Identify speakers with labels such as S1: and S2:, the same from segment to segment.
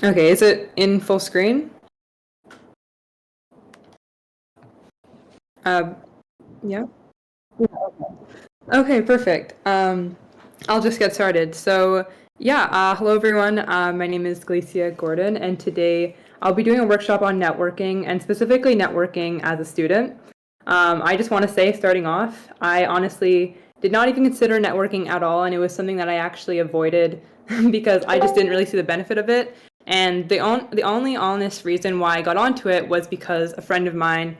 S1: Okay, is it in full screen? Yeah. Okay, perfect. I'll just get started. So, yeah, hello everyone. My name is Galicia Gordon, and today I'll be doing a workshop on networking and specifically networking as a student. I just want to say, starting off, I honestly did not even consider networking at all, and it was something that I actually avoided because I just didn't really see the benefit of it. And the only honest reason why I got onto it was because a friend of mine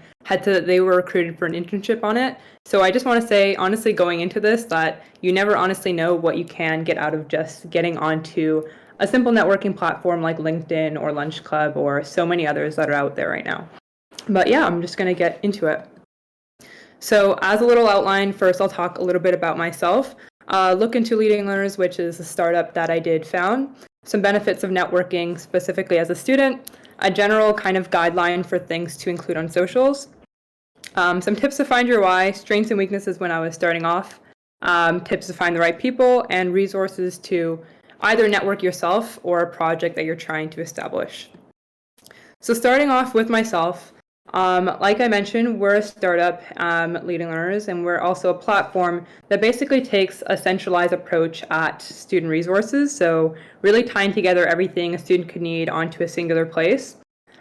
S1: they were recruited for an internship on it. So I just want to say, honestly, going into this, that you never honestly know what you can get out of just getting onto a simple networking platform like LinkedIn or Lunch Club or so many others that are out there right now. But yeah, I'm just going to get into it. So as a little outline, first I'll talk a little bit about myself. Look into Leading Learners, which is a startup that I did found. Some benefits of networking specifically as a student, a general kind of guideline for things to include on socials, some tips to find your why, strengths and weaknesses when I was starting off, tips to find the right people, and resources to either network yourself or a project that you're trying to establish. So starting off with myself, like I mentioned, we're a startup, Leading Learners, and we're also a platform that basically takes a centralized approach at student resources. So really tying together everything a student could need onto a singular place.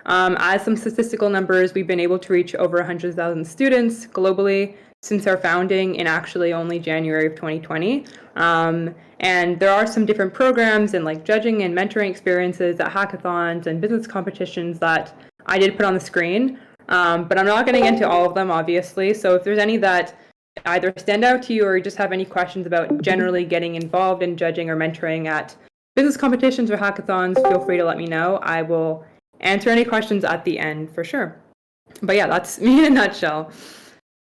S1: As some statistical numbers, we've been able to reach over 100,000 students globally since our founding in actually only January of 2020. And there are some different programs and like judging and mentoring experiences at hackathons and business competitions that I did put on the screen. But I'm not going to get into all of them, obviously. So if there's any that either stand out to you or you just have any questions about generally getting involved in judging or mentoring at business competitions or hackathons, feel free to let me know. I will answer any questions at the end for sure. But yeah, that's me in a nutshell.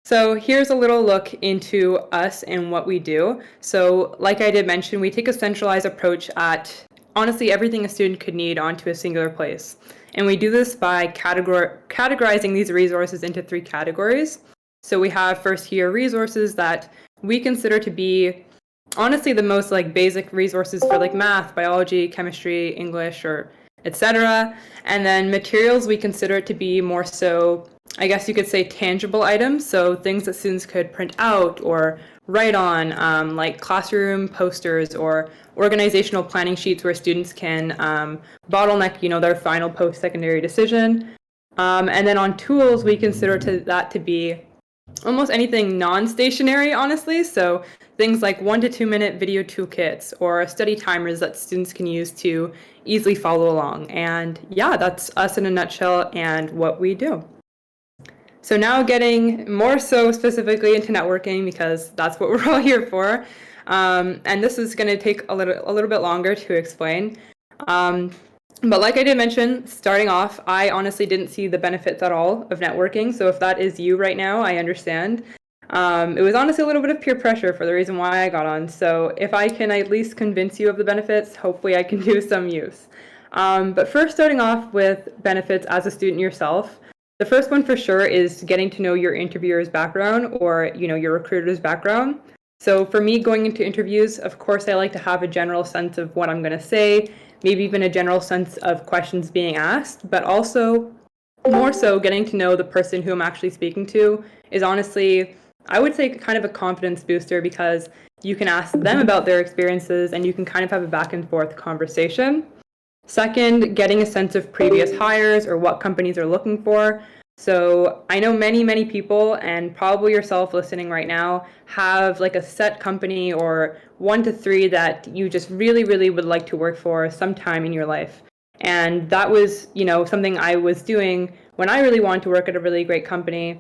S1: So here's a little look into us and what we do. So like I did mention, we take a centralized approach at honestly everything a student could need onto a singular place. And we do this by categorizing these resources into 3 categories. So we have first here resources that we consider to be honestly the most like basic resources for like math, biology, chemistry, English, or etc. And then materials we consider to be more so, I guess you could say, tangible items. So things that students could print out or write on, like classroom posters or organizational planning sheets where students can bottleneck, their final post-secondary decision. And then on tools, we consider that to be almost anything non-stationary, honestly. So things like 1 to 2 minute video toolkits or study timers that students can use to easily follow along. And yeah, that's us in a nutshell and what we do. So now getting more so specifically into networking, because that's what we're all here for. And this is going to take a little bit longer to explain. But like I did mention, starting off, I honestly didn't see the benefits at all of networking. So if that is you right now, I understand. It was honestly a little bit of peer pressure for the reason why I got on. So if I can at least convince you of the benefits, hopefully I can do some use. But first, starting off with benefits as a student yourself, the first one for sure is getting to know your interviewer's background or your recruiter's background. So for me, going into interviews, of course, I like to have a general sense of what I'm going to say, maybe even a general sense of questions being asked, but also more so getting to know the person who I'm actually speaking to is honestly, I would say, kind of a confidence booster because you can ask them about their experiences and you can kind of have a back and forth conversation. Second, getting a sense of previous hires or what companies are looking for. So I know many people, and probably yourself listening right now, have like a set company or 1 to 3 that you just really would like to work for sometime in your life. And that was, something I was doing when I really wanted to work at a really great company.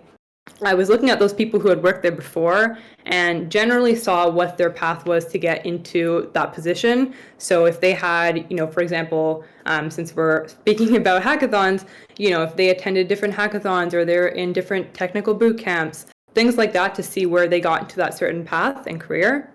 S1: I was looking at those people who had worked there before and generally saw what their path was to get into that position. So if they had, for example, since we're speaking about hackathons, if they attended different hackathons or they're in different technical boot camps, things like that to see where they got into that certain path and career.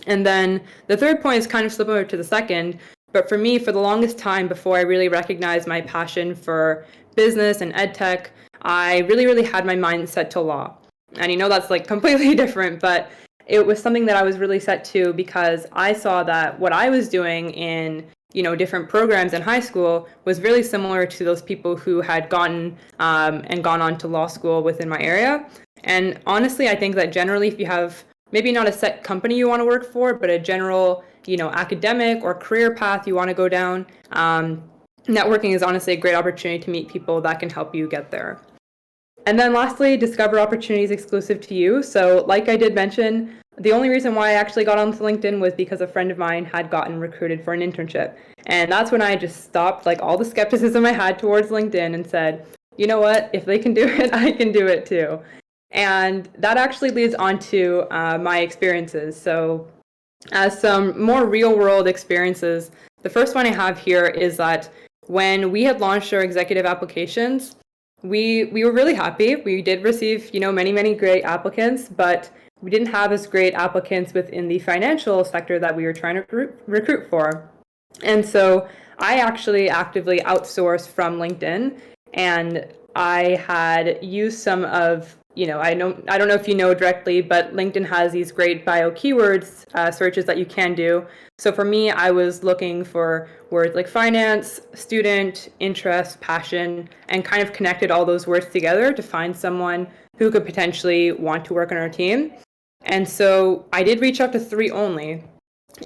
S1: And then the third point is kind of similar to the second, but for me, for the longest time before I really recognized my passion for business and ed tech, I really had my mind set to law. And that's like completely different, but it was something that I was really set to because I saw that what I was doing in different programs in high school was really similar to those people who had gone on to law school within my area. And honestly, I think that generally, if you have maybe not a set company you want to work for, but a general, academic or career path you want to go down, networking is honestly a great opportunity to meet people that can help you get there. And then lastly, discover opportunities exclusive to you. So like I did mention, the only reason why I actually got onto LinkedIn was because a friend of mine had gotten recruited for an internship. And that's when I just stopped like all the skepticism I had towards LinkedIn and said, you know what, if they can do it, I can do it too. And that actually leads on to my experiences. So as some more real world experiences, the first one I have here is that when we had launched our executive applications, we were really happy. We did receive, many great applicants, but we didn't have as great applicants within the financial sector that we were trying to recruit for. And so I actually actively outsourced from LinkedIn, and I had used some of, I don't know if you know directly, but LinkedIn has these great bio keywords searches that you can do. So for me, I was looking for words like finance, student, interest, passion, and kind of connected all those words together to find someone who could potentially want to work on our team. And so I did reach out to 3 only,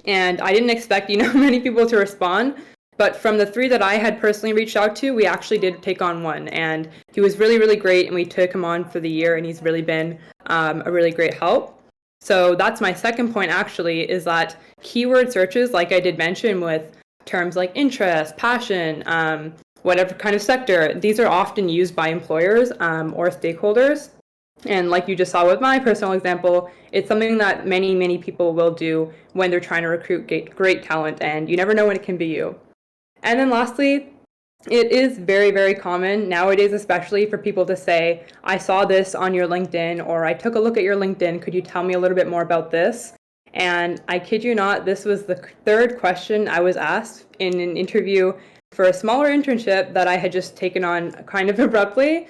S1: and I didn't expect, many people to respond. But from the 3 that I had personally reached out to, we actually did take on one, and he was really, really great, and we took him on for the year, and he's really been a really great help. So that's my second point, actually, is that keyword searches, like I did mention with terms like interest, passion, whatever kind of sector, these are often used by employers or stakeholders. And like you just saw with my personal example, it's something that many, many people will do when they're trying to recruit great talent, and you never know when it can be you. And then lastly, it is very, very common nowadays, especially for people to say, I saw this on your LinkedIn, or I took a look at your LinkedIn. Could you tell me a little bit more about this? And I kid you not, this was the 3rd question I was asked in an interview for a smaller internship that I had just taken on kind of abruptly.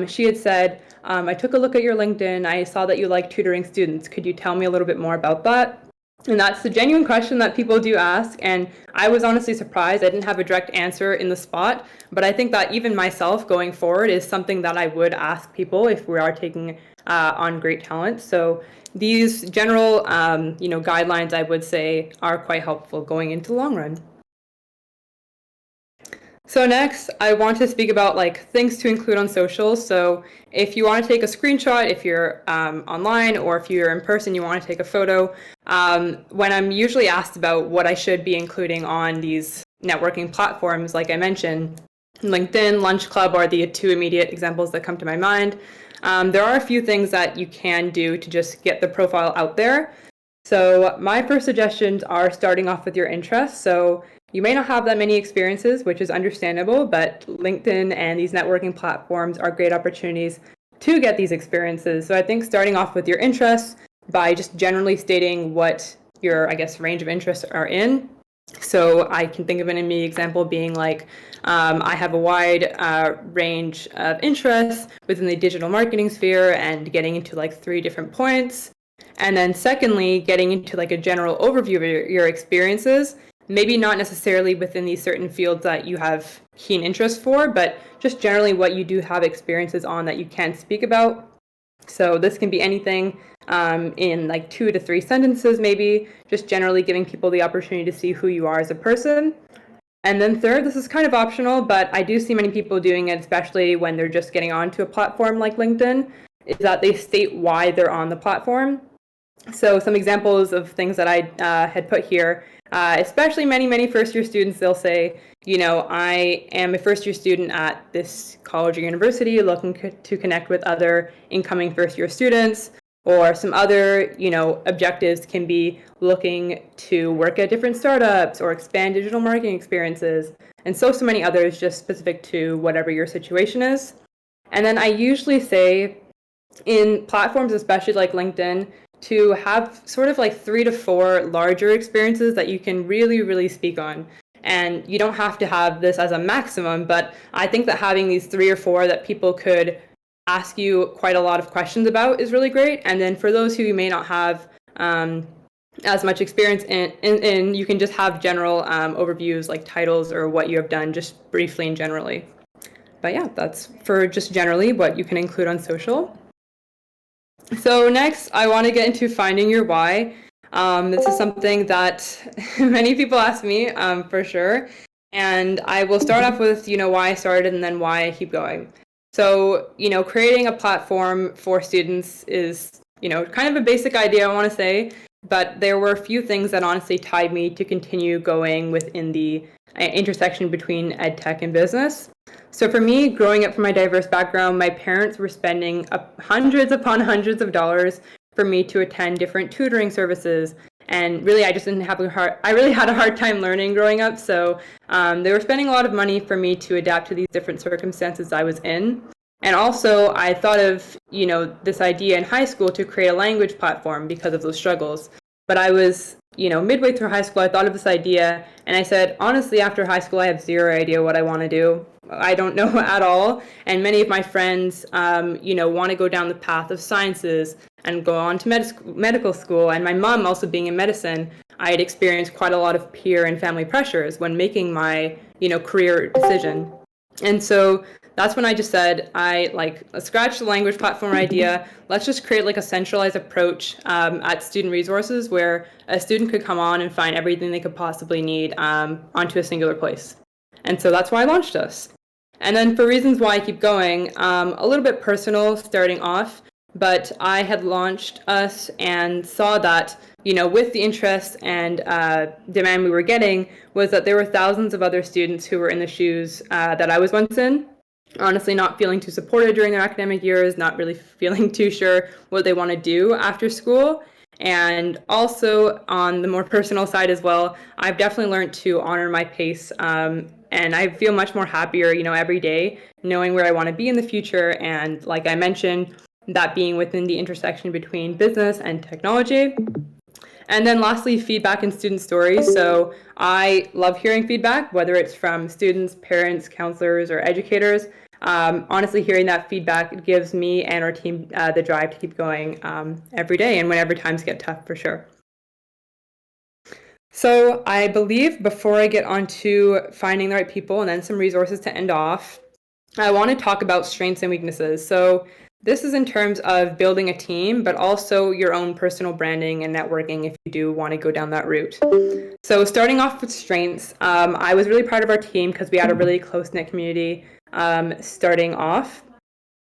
S1: She had said, I took a look at your LinkedIn. I saw that you like tutoring students. Could you tell me a little bit more about that? And that's the genuine question that people do ask. And I was honestly surprised. I didn't have a direct answer in the spot. But I think that even myself going forward is something that I would ask people if we are taking on great talent. So these general, guidelines, I would say, are quite helpful going into the long run. So next, I want to speak about things to include on socials. So if you want to take a screenshot, if you're online, or if you're in person, you want to take a photo. When I'm usually asked about what I should be including on these networking platforms, like I mentioned, LinkedIn, Lunch Club are the 2 immediate examples that come to my mind. There are a few things that you can do to just get the profile out there. So my first suggestions are starting off with your interests. So you may not have that many experiences, which is understandable, but LinkedIn and these networking platforms are great opportunities to get these experiences. So I think starting off with your interests by just generally stating what your, range of interests are in. So I can think of an immediate example being I have a wide range of interests within the digital marketing sphere, and getting into 3 different points. And then secondly, getting into a general overview of your experiences, maybe not necessarily within these certain fields that you have keen interest for, but just generally what you do have experiences on that you can speak about. So this can be anything in 2 to 3 sentences, maybe, just generally giving people the opportunity to see who you are as a person. And then third, this is kind of optional, but I do see many people doing it, especially when they're just getting onto a platform like LinkedIn, is that they state why they're on the platform. So some examples of things that I had put here, especially many first-year students, they'll say, I am a first-year student at this college or university looking to connect with other incoming first-year students. Or some other, objectives can be looking to work at different startups or expand digital marketing experiences, and so many others just specific to whatever your situation is. And then I usually say in platforms, especially like LinkedIn, to have sort of 3 to 4 larger experiences that you can really speak on. And you don't have to have this as a maximum, but I think that having these 3 or 4 that people could ask you quite a lot of questions about is really great. And then for those who may not have as much experience in. You can just have general overviews like titles or what you have done just briefly and generally. But yeah, that's for just generally what you can include on social. So next, I want to get into finding your why. This is something that many people ask me for sure. And I will start off with, why I started and then why I keep going. So, creating a platform for students is, kind of a basic idea, I want to say, but there were a few things that honestly tied me to continue going within the intersection between ed tech and business. So for me, growing up from my diverse background, my parents were spending hundreds upon hundreds of dollars for me to attend different tutoring services. And really, I just didn't have I really had a hard time learning growing up. So they were spending a lot of money for me to adapt to these different circumstances I was in. And also, I thought of, this idea in high school to create a language platform because of those struggles. But I was, midway through high school, I thought of this idea, and I said, honestly, after high school, I have zero idea what I want to do. I don't know at all. And many of my friends, want to go down the path of sciences and go on to medical school. And my mom also being in medicine, I had experienced quite a lot of peer and family pressures when making my, career decision. And so that's when I just said, let's scratch the language platform idea. Let's just create like a centralized approach at student resources where a student could come on and find everything they could possibly need onto a singular place. And so that's why I launched us. And then for reasons why I keep going, a little bit personal starting off, but I had launched us and saw that, with the interest and demand we were getting, was that there were thousands of other students who were in the shoes that I was once in. Honestly, not feeling too supported during their academic years, not really feeling too sure what they want to do after school. And also on the more personal side as well, I've definitely learned to honor my pace. And I feel much more happier, every day, knowing where I want to be in the future. And like I mentioned, that being within the intersection between business and technology. And then lastly, feedback and student stories. So I love hearing feedback, whether it's from students, parents, counselors, or educators. Honestly, hearing that feedback gives me and our team the drive to keep going every day and whenever times get tough, for sure. So I believe before I get on to finding the right people and then some resources to end off, I want to talk about strengths and weaknesses. So this is in terms of building a team, but also your own personal branding and networking if you do want to go down that route. So starting off with strengths, I was really proud of our team because we had a really close-knit community starting off.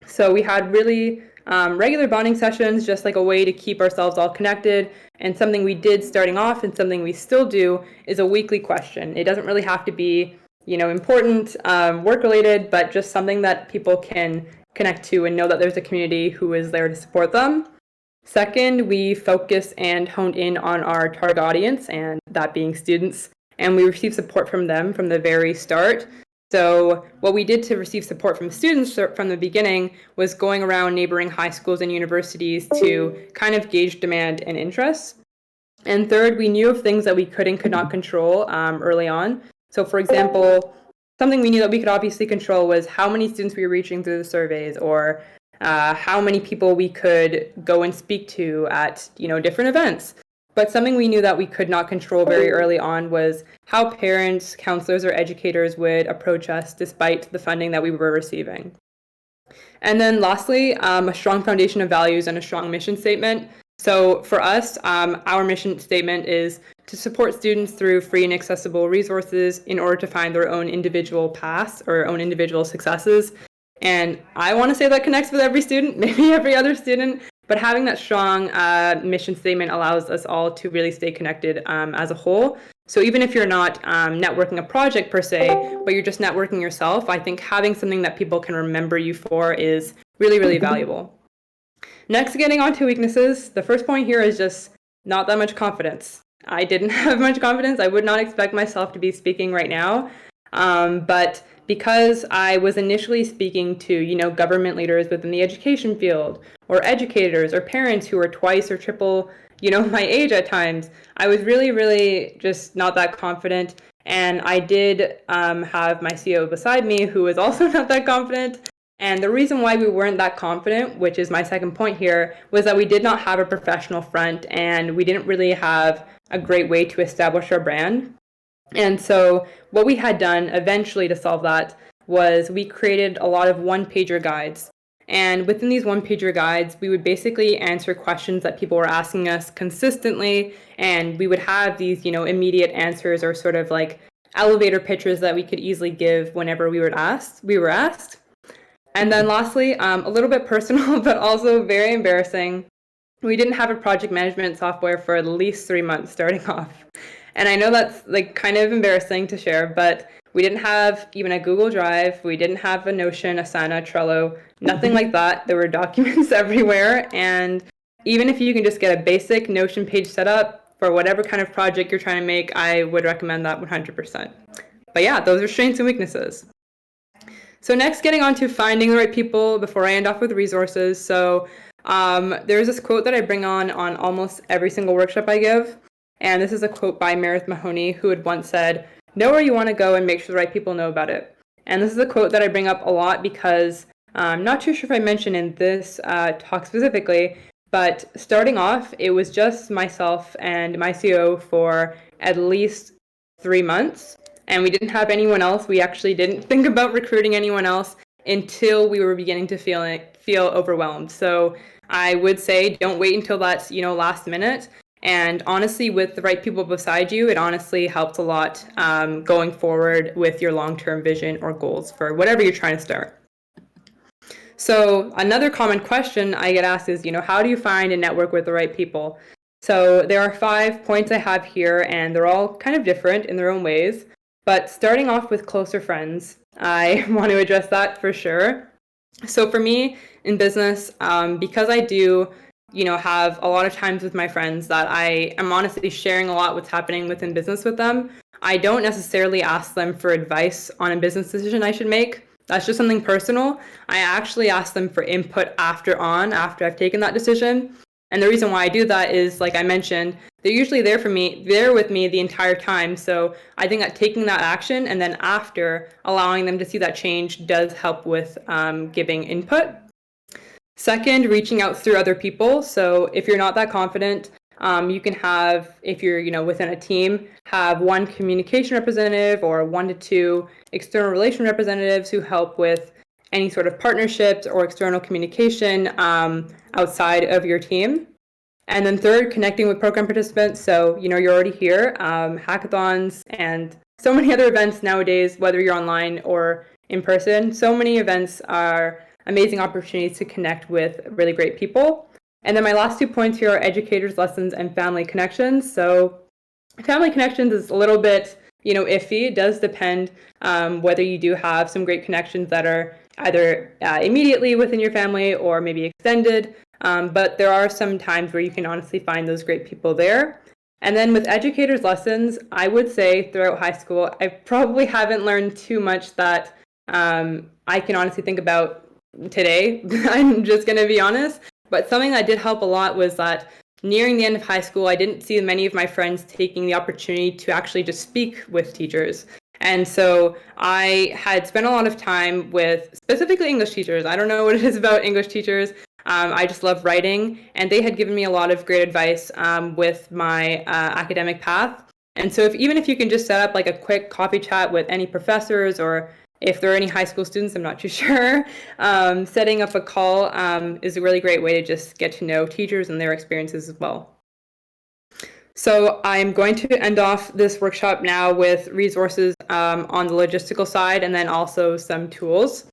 S1: So we had really regular bonding sessions, just like a way to keep ourselves all connected. And something we did starting off and something we still do is a weekly question. It doesn't really have to be, important, work-related, but just something that people can connect to and know that there's a community who is there to support them. Second, we focused and honed in on our target audience, and that being students, and we received support from them from the very start. So what we did to receive support from students from the beginning was going around neighboring high schools and universities to kind of gauge demand and interest. And third, we knew of things that we could and could not control early on. So for example, something we knew that we could obviously control was how many students we were reaching through the surveys, or how many people we could go and speak to at different events. But something we knew that we could not control very early on was how parents, counselors, or educators would approach us despite the funding that we were receiving. And then lastly, a strong foundation of values and a strong mission statement. So for us, our mission statement is to support students through free and accessible resources in order to find their own individual paths or own individual successes. And I want to say that connects with every student, maybe every other student, but having that strong mission statement allows us all to really stay connected as a whole. So even if you're not networking a project per se, but you're just networking yourself, I think having something that people can remember you for is really, really valuable. Next, getting on to weaknesses. The first point here is just not that much confidence. I didn't have much confidence. I would not expect myself to be speaking right now. But because I was initially speaking to, government leaders within the education field, or educators, or parents who are twice or triple, my age at times, I was really, really just not that confident. And I did have my CEO beside me who was also not that confident. And the reason why we weren't that confident, which is my second point here, was that we did not have a professional front and we didn't really have a great way to establish our brand. And so what we had done eventually to solve that was we created a lot of one-pager guides. And within these one-pager guides, we would basically answer questions that people were asking us consistently, and we would have these, immediate answers or sort of like elevator pitches that we could easily give whenever we were asked. And then lastly, a little bit personal, but also very embarrassing. We didn't have a project management software for at least 3 months starting off. And I know that's like kind of embarrassing to share, but we didn't have even a Google Drive. We didn't have a Notion, Asana, Trello, nothing like that. There were documents everywhere. And even if you can just get a basic Notion page set up for whatever kind of project you're trying to make, I would recommend that 100%. But yeah, those are strengths and weaknesses. So next, getting on to finding the right people before I end off with resources. So there's this quote that I bring on almost every single workshop I give. And this is a quote by Meredith Mahoney, who had once said, "Know where you want to go and make sure the right people know about it." And this is a quote that I bring up a lot because I'm not too sure if I mentioned in this talk specifically, but starting off, it was just myself and my CEO for at least 3 months. And we didn't have anyone else. We actually didn't think about recruiting anyone else until we were beginning to feel overwhelmed. So I would say don't wait until that's, last minute. And honestly, with the right people beside you, it honestly helps a lot going forward with your long-term vision or goals for whatever you're trying to start. So another common question I get asked is, how do you find and network with the right people? So there are 5 points I have here, and they're all kind of different in their own ways. But starting off with closer friends, I want to address that for sure. So for me in business, because I do have a lot of times with my friends that I am honestly sharing a lot what's happening within business with them, I don't necessarily ask them for advice on a business decision I should make. That's just something personal. I actually ask them for input after I've taken that decision. And the reason why I do that is, like I mentioned, they're usually there with me the entire time. So I think that taking that action and then after allowing them to see that change does help with giving input. Second, reaching out through other people. So if you're not that confident, you can have, if you're within a team, have 1 communication representative or 1 to 2 external relation representatives who help with any sort of partnerships or external communication outside of your team. And then third, connecting with program participants. So you're already here, hackathons and so many other events nowadays, whether you're online or in person. So many events are amazing opportunities to connect with really great people. And then my last 2 points here are educators, lessons, and family connections. So family connections is a little bit, iffy. It does depend whether you do have some great connections that are either immediately within your family or maybe extended. But there are some times where you can honestly find those great people there. And then with educators' lessons, I would say throughout high school, I probably haven't learned too much that I can honestly think about today. I'm just going to be honest. But something that did help a lot was that nearing the end of high school, I didn't see many of my friends taking the opportunity to actually just speak with teachers. And so I had spent a lot of time with specifically English teachers. I don't know what it is about English teachers. I just love writing, and they had given me a lot of great advice with my academic path. And so even if you can just set up like a quick coffee chat with any professors, or if there are any high school students, I'm not too sure, setting up a call is a really great way to just get to know teachers and their experiences as well. So I'm going to end off this workshop now with resources on the logistical side, and then also some tools.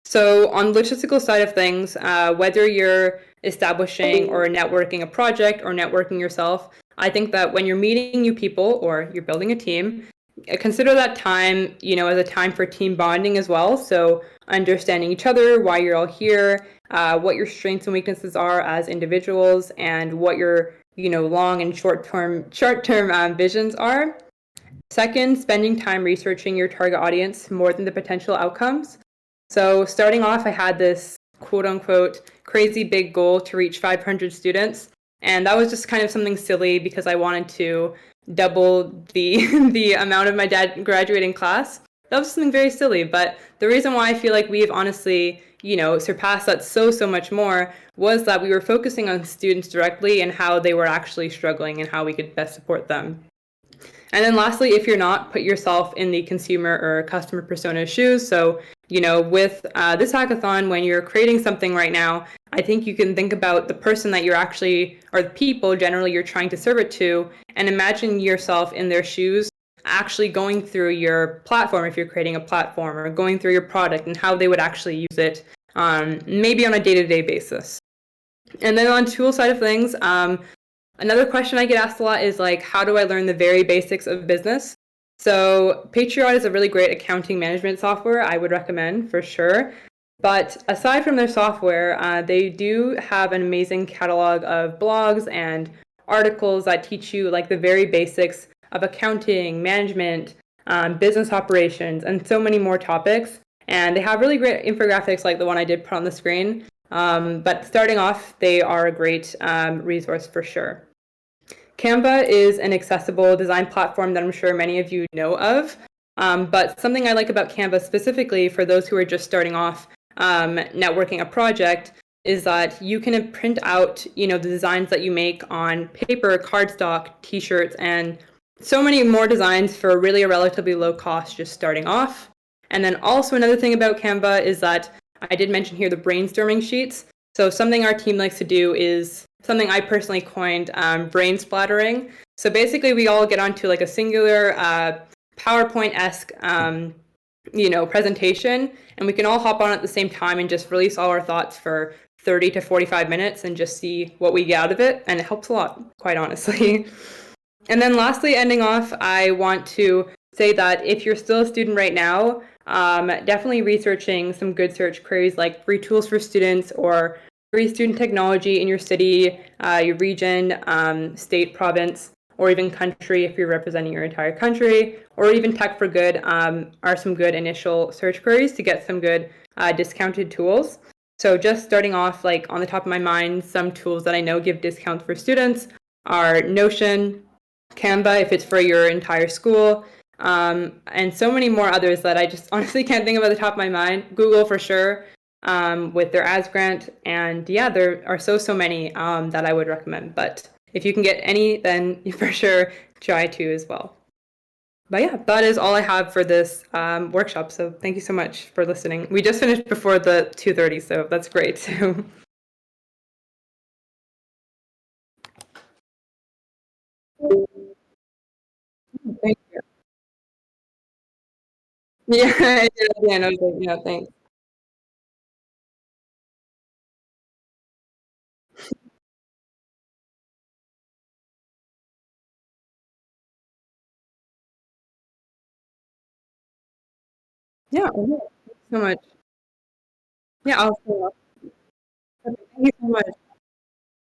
S1: So on the logistical side of things, whether you're establishing or networking a project or networking yourself, I think that when you're meeting new people or you're building a team, consider that time, as a time for team bonding as well. So understanding each other, why you're all here, what your strengths and weaknesses are as individuals, and what your long and short-term visions are. Second, spending time researching your target audience more than the potential outcomes. So starting off, I had this quote unquote crazy big goal to reach 500 students. And that was just kind of something silly because I wanted to double the amount of my graduating class. That was something very silly, but the reason why I feel like we've honestly, surpassed that so much more was that we were focusing on students directly and how they were actually struggling and how we could best support them. And then lastly, if you're not, put yourself in the consumer or customer persona's shoes. So, with this hackathon, when you're creating something right now, I think you can think about the person that you're actually, or the people generally you're trying to serve it to, and imagine yourself in their shoes, actually going through your platform if you're creating a platform, or going through your product and how they would actually use it, maybe on a day-to-day basis. And then on tool side of things, another question I get asked a lot is like, how do I learn the very basics of business? So Patreon is a really great accounting management software I would recommend for sure. But aside from their software, they do have an amazing catalog of blogs and articles that teach you like the very basics of accounting, management, business operations, and so many more topics. And they have really great infographics like the one I did put on the screen. But starting off, they are a great resource for sure. Canva is an accessible design platform that I'm sure many of you know of. But something I like about Canva specifically for those who are just starting off networking a project is that you can print out, the designs that you make on paper, cardstock, t-shirts, and so many more designs for really a relatively low cost just starting off. And then also another thing about Canva is that I did mention here the brainstorming sheets. So something our team likes to do is something I personally coined brain splattering. So basically we all get onto like a singular PowerPoint-esque presentation, and we can all hop on at the same time and just release all our thoughts for 30 to 45 minutes and just see what we get out of it. And it helps a lot, quite honestly. And then lastly, ending off, I want to say that if you're still a student right now, definitely researching some good search queries like free tools for students or free student technology in your city, your region, state, province, or even country if you're representing your entire country, or even Tech for Good are some good initial search queries to get some good discounted tools. So just starting off, like on the top of my mind, some tools that I know give discounts for students are Notion, Canva if it's for your entire school, and so many more others that I just honestly can't think of at the top of my mind. Google for sure, with their ads grant, and yeah, there are so many that I would recommend. But if you can get any, then you for sure try to as well. But yeah, that is all I have for this workshop. So thank you so much for listening. We just finished before the 2:30, so that's great too. Thank you. Yeah, yeah, no, yeah, thanks. Yeah, thank you so much. Yeah, I'll follow up. Thank you so much.